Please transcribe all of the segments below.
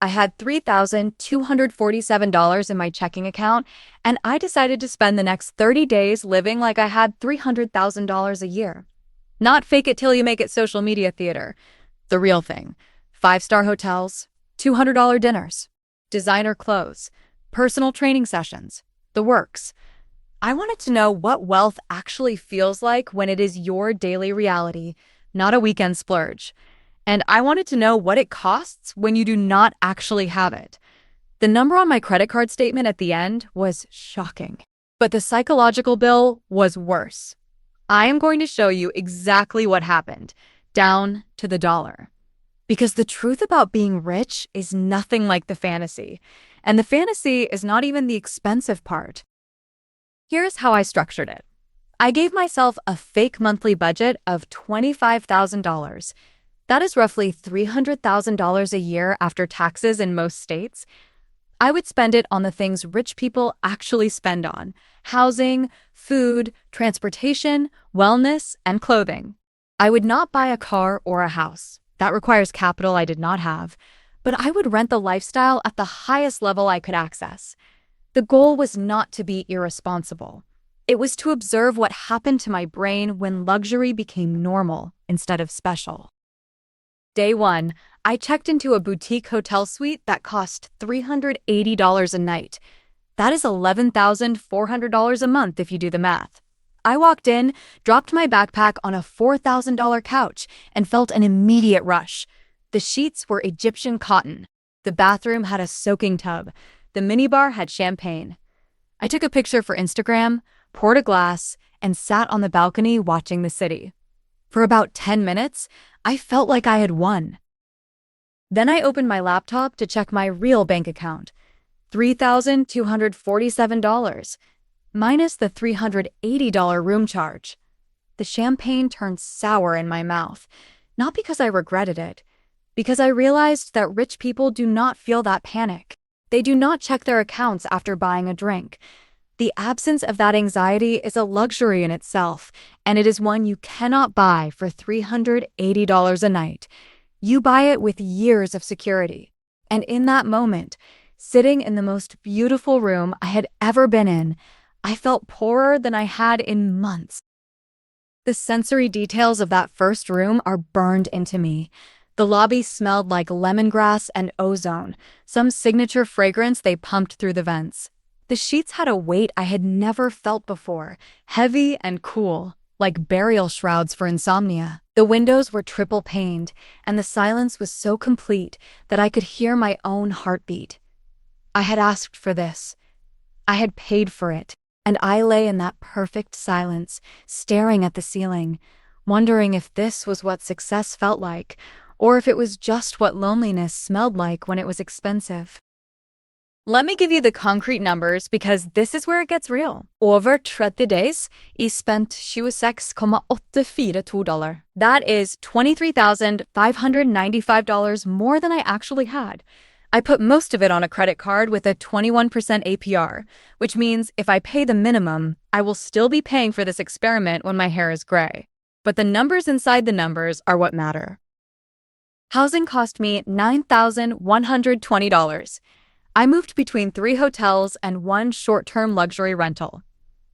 I had $3,247 in my checking account, and I decided to spend the next 30 days living like I had $300,000 a year. Not fake it till you make it social media theater. The real thing. 5-star hotels, $200 dinners, designer clothes, personal training sessions, the works. I wanted to know what wealth actually feels like when it is your daily reality, not a weekend splurge. And I wanted to know what it costs when you do not actually have it. The number on my credit card statement at the end was shocking, but the psychological bill was worse. I am going to show you exactly what happened, down to the dollar. Because the truth about being rich is nothing like the fantasy, and the fantasy is not even the expensive part. Here's how I structured it. I gave myself a fake monthly budget of $25,000. That is roughly $300,000 a year after taxes in most states. I would spend it on the things rich people actually spend on: housing, food, transportation, wellness, and clothing. I would not buy a car or a house. That requires capital I did not have. But I would rent the lifestyle at the highest level I could access. The goal was not to be irresponsible. It was to observe what happened to my brain when luxury became normal instead of special. Day 1, I checked into a boutique hotel suite that cost $380 a night. That is $11,400 a month if you do the math. I walked in, dropped my backpack on a $4,000 couch, and felt an immediate rush. The sheets were Egyptian cotton. The bathroom had a soaking tub. The minibar had champagne. I took a picture for Instagram, poured a glass, and sat on the balcony watching the city. For about 10 minutes, I felt like I had won. Then I opened my laptop to check my real bank account. $3,247, minus the $380 room charge. The champagne turned sour in my mouth, not because I regretted it, because I realized that rich people do not feel that panic. They do not check their accounts after buying a drink. The absence of that anxiety is a luxury in itself, and it is one you cannot buy for $380 a night. You buy it with years of security. And in that moment, sitting in the most beautiful room I had ever been in, I felt poorer than I had in months. The sensory details of that first room are burned into me. The lobby smelled like lemongrass and ozone, some signature fragrance they pumped through the vents. The sheets had a weight I had never felt before, heavy and cool, like burial shrouds for insomnia. The windows were triple-paned, and the silence was so complete that I could hear my own heartbeat. I had asked for this. I had paid for it, and I lay in that perfect silence, staring at the ceiling, wondering if this was what success felt like, or if it was just what loneliness smelled like when it was expensive. Let me give you the concrete numbers because this is where it gets real. Over 30 days, I spent $26,842. That is $23,595 more than I actually had. I put most of it on a credit card with a 21% APR, which means if I pay the minimum, I will still be paying for this experiment when my hair is gray. But the numbers inside the numbers are what matter. Housing cost me $9,120. I moved between 3 hotels and 1 short-term luxury rental.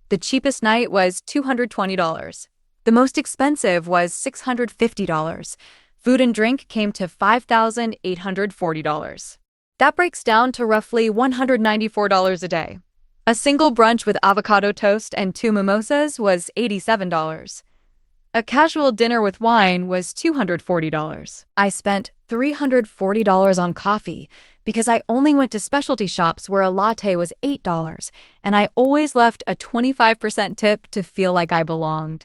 The cheapest night was $220. The most expensive was $650. Food and drink came to $5,840. That breaks down to roughly $194 a day. A single brunch with avocado toast and 2 mimosas was $87. A casual dinner with wine was $240. I spent $340 on coffee because I only went to specialty shops where a latte was $8, and I always left a 25% tip to feel like I belonged.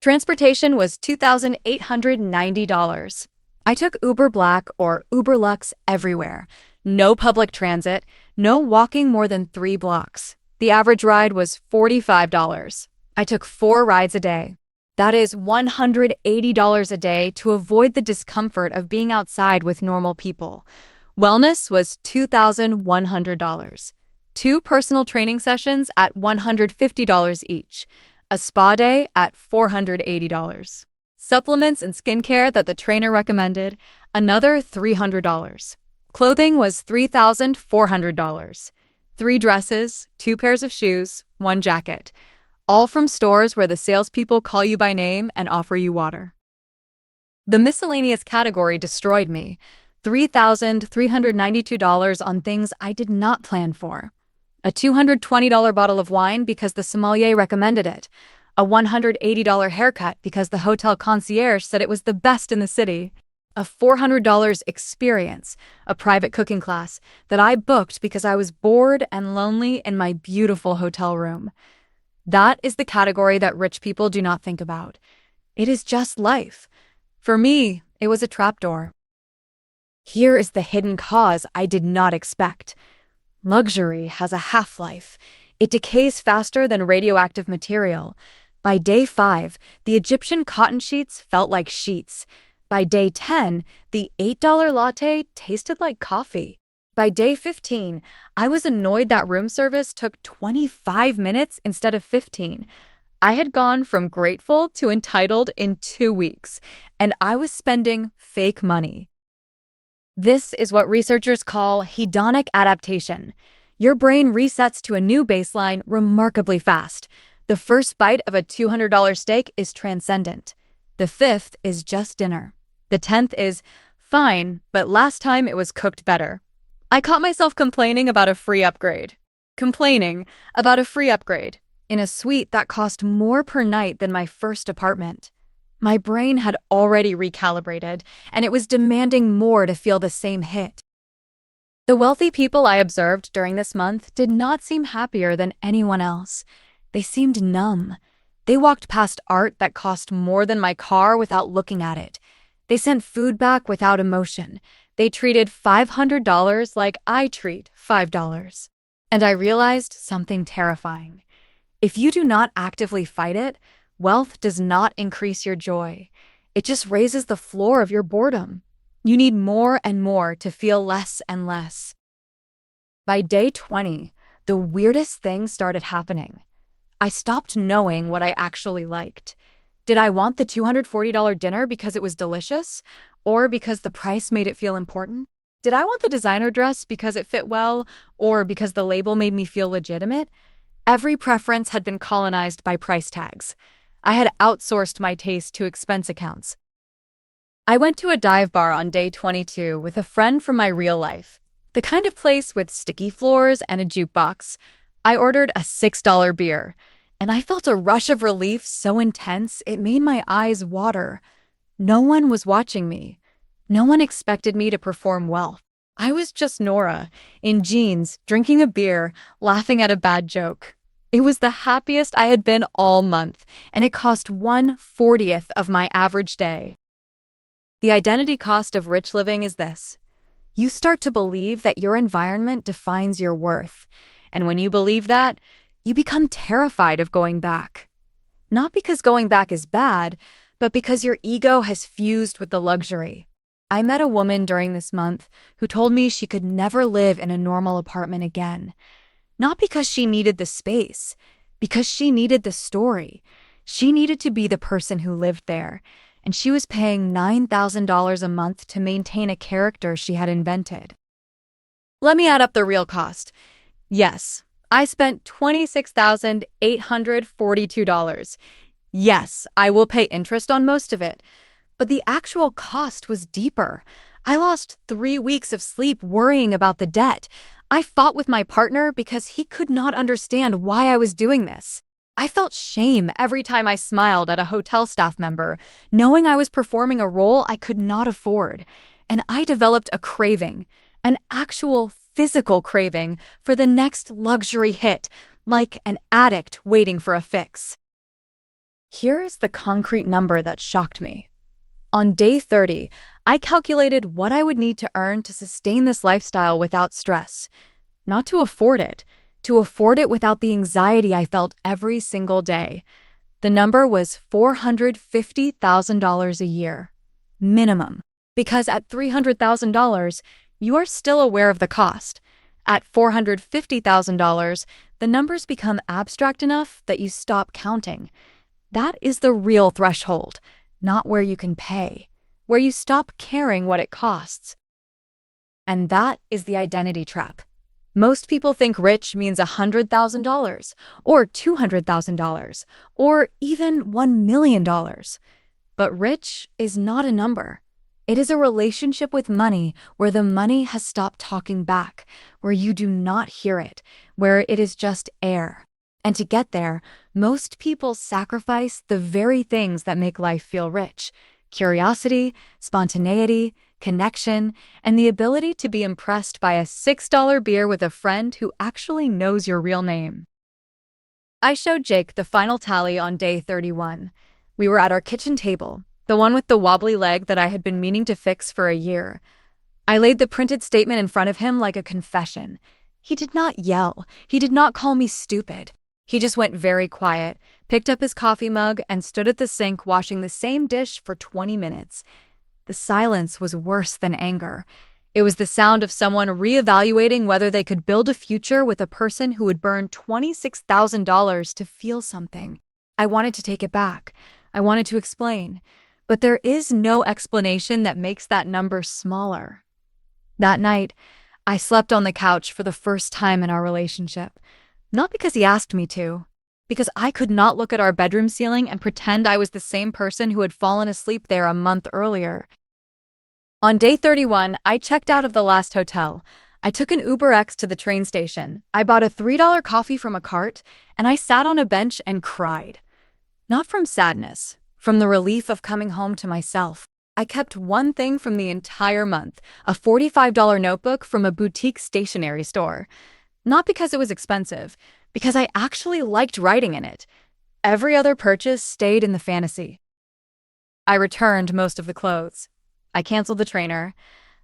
Transportation was $2,890. I took Uber Black or Uber Lux everywhere. No public transit, no walking more than 3 blocks. The average ride was $45. I took 4 rides a day. That is $180 a day to avoid the discomfort of being outside with normal people. Wellness was $2,100. 2 personal training sessions at $150 each. A spa day at $480. Supplements and skincare that the trainer recommended, another $300. Clothing was $3,400. 3 dresses, 2 pairs of shoes, 1 jacket. All from stores where the salespeople call you by name and offer you water. The miscellaneous category destroyed me. $3,392 on things I did not plan for. A $220 bottle of wine because the sommelier recommended it. A $180 haircut because the hotel concierge said it was the best in the city. A $400 experience, a private cooking class that I booked because I was bored and lonely in my beautiful hotel room. That is the category that rich people do not think about. It is just life. For me, it was a trapdoor. Here is the hidden cause I did not expect. Luxury has a half-life. It decays faster than radioactive material. By day 5, the Egyptian cotton sheets felt like sheets. By day 10, the $8 latte tasted like coffee. By day 15, I was annoyed that room service took 25 minutes instead of 15. I had gone from grateful to entitled in 2 weeks, and I was spending fake money. This is what researchers call hedonic adaptation. Your brain resets to a new baseline remarkably fast. The first bite of a $200 steak is transcendent. The 5th is just dinner. The 10th is fine, but last time it was cooked better. I caught myself complaining about a free upgrade. In a suite that cost more per night than my first apartment. My brain had already recalibrated, and it was demanding more to feel the same hit. The wealthy people I observed during this month did not seem happier than anyone else. They seemed numb. They walked past art that cost more than my car without looking at it. They sent food back without emotion. They treated $500 like I treat $5. And I realized something terrifying. If you do not actively fight it, wealth does not increase your joy. It just raises the floor of your boredom. You need more and more to feel less and less. By day 20, the weirdest thing started happening. I stopped knowing what I actually liked. Did I want the $240 dinner because it was delicious? Or because the price made it feel important? Did I want the designer dress because it fit well? Or because the label made me feel legitimate? Every preference had been colonized by price tags. I had outsourced my taste to expense accounts. I went to a dive bar on day 22 with a friend from my real life. The kind of place with sticky floors and a jukebox. I ordered a $6 beer, and I felt a rush of relief so intense it made my eyes water. No one was watching me. No one expected me to perform well. I was just Nora, in jeans, drinking a beer, laughing at a bad joke. It was the happiest I had been all month, and it cost 1/40th of my average day. The identity cost of rich living is this. You start to believe that your environment defines your worth. And when you believe that, you become terrified of going back. Not because going back is bad, but because your ego has fused with the luxury. I met a woman during this month who told me she could never live in a normal apartment again. Not because she needed the space, because she needed the story. She needed to be the person who lived there, and she was paying $9,000 a month to maintain a character she had invented. Let me add up the real cost. Yes, I spent $26,842. Yes, I will pay interest on most of it, but the actual cost was deeper. I lost 3 weeks of sleep worrying about the debt. I fought with my partner because he could not understand why I was doing this. I felt shame every time I smiled at a hotel staff member, knowing I was performing a role I could not afford. And I developed a craving, an actual physical craving for the next luxury hit, like an addict waiting for a fix. Here is the concrete number that shocked me. On day 30, I calculated what I would need to earn to sustain this lifestyle without stress. Not to afford it without the anxiety I felt every single day. The number was $450,000 a year. Minimum. Because at $300,000, you are still aware of the cost. At $450,000, the numbers become abstract enough that you stop counting. That is the real threshold, not where you can pay, where you stop caring what it costs. And that is the identity trap. Most people think rich means $100,000 or $200,000 or even $1 million. But rich is not a number. It is a relationship with money where the money has stopped talking back, where you do not hear it, where it is just air. And to get there, most people sacrifice the very things that make life feel rich: curiosity, spontaneity, connection, and the ability to be impressed by a $6 beer with a friend who actually knows your real name. I showed Jake the final tally on day 31. We were at our kitchen table, the one with the wobbly leg that I had been meaning to fix for a year. I laid the printed statement in front of him like a confession. He did not yell. He did not call me stupid. He just went very quiet, picked up his coffee mug, and stood at the sink washing the same dish for 20 minutes. The silence was worse than anger. It was the sound of someone reevaluating whether they could build a future with a person who would burn $26,000 to feel something. I wanted to take it back. I wanted to explain. But there is no explanation that makes that number smaller. That night, I slept on the couch for the first time in our relationship. Not because he asked me to, because I could not look at our bedroom ceiling and pretend I was the same person who had fallen asleep there a month earlier. On day 31, I checked out of the last hotel. I took an UberX to the train station. I bought a $3 coffee from a cart, and I sat on a bench and cried. Not from sadness, from the relief of coming home to myself. I kept one thing from the entire month: a $45 notebook from a boutique stationery store. Not because it was expensive, because I actually liked writing in it. Every other purchase stayed in the fantasy. I returned most of the clothes. I canceled the trainer.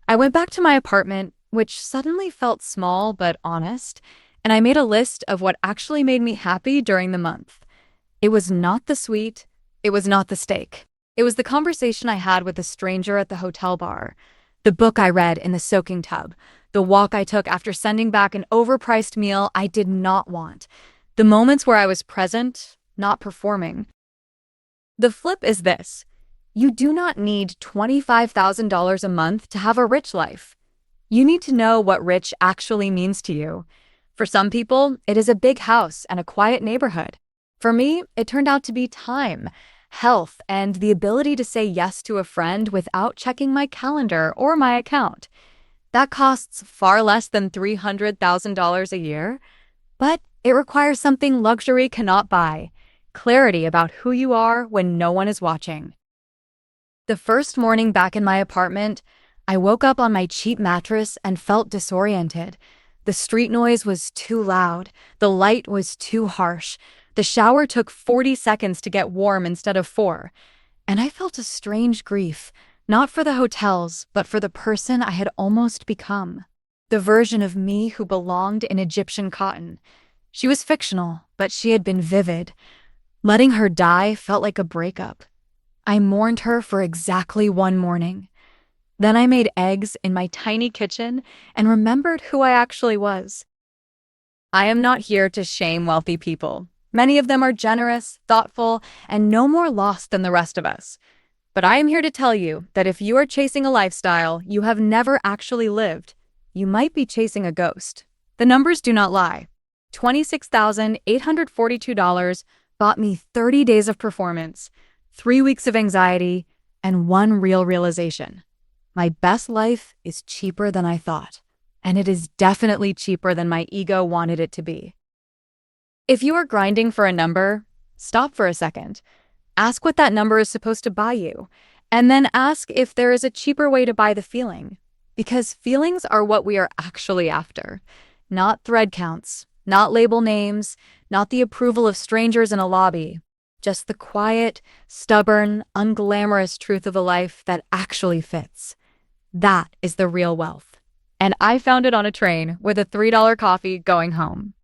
I went back to my apartment, which suddenly felt small but honest, and I made a list of what actually made me happy during the month. It was not the sweet. It was not the steak. It was the conversation I had with a stranger at the hotel bar, the book I read in the soaking tub, the walk I took after sending back an overpriced meal I did not want, the moments where I was present, not performing. The flip is this: you do not need $25,000 a month to have a rich life. You need to know what rich actually means to you. For some people, it is a big house and a quiet neighborhood. For me, it turned out to be time, health, and the ability to say yes to a friend without checking my calendar or my account. That costs far less than $300,000 a year, but it requires something luxury cannot buy: clarity about who you are when no one is watching. The first morning back in my apartment, I woke up on my cheap mattress and felt disoriented. The street noise was too loud. The light was too harsh. The shower took 40 seconds to get warm instead of 4. And I felt a strange grief, not for the hotels, but for the person I had almost become. The version of me who belonged in Egyptian cotton. She was fictional, but she had been vivid. Letting her die felt like a breakup. I mourned her for exactly one morning. Then I made eggs in my tiny kitchen and remembered who I actually was. I am not here to shame wealthy people. Many of them are generous, thoughtful, and no more lost than the rest of us. But I am here to tell you that if you are chasing a lifestyle you have never actually lived, you might be chasing a ghost. The numbers do not lie. $26,842 bought me 30 days of performance, 3 weeks of anxiety, and one real realization. My best life is cheaper than I thought, and it is definitely cheaper than my ego wanted it to be. If you are grinding for a number, stop for a second. Ask what that number is supposed to buy you, and then ask if there is a cheaper way to buy the feeling. Because feelings are what we are actually after. Not thread counts, not label names, not the approval of strangers in a lobby. Just the quiet, stubborn, unglamorous truth of a life that actually fits. That is the real wealth. And I found it on a train with a $3 coffee going home.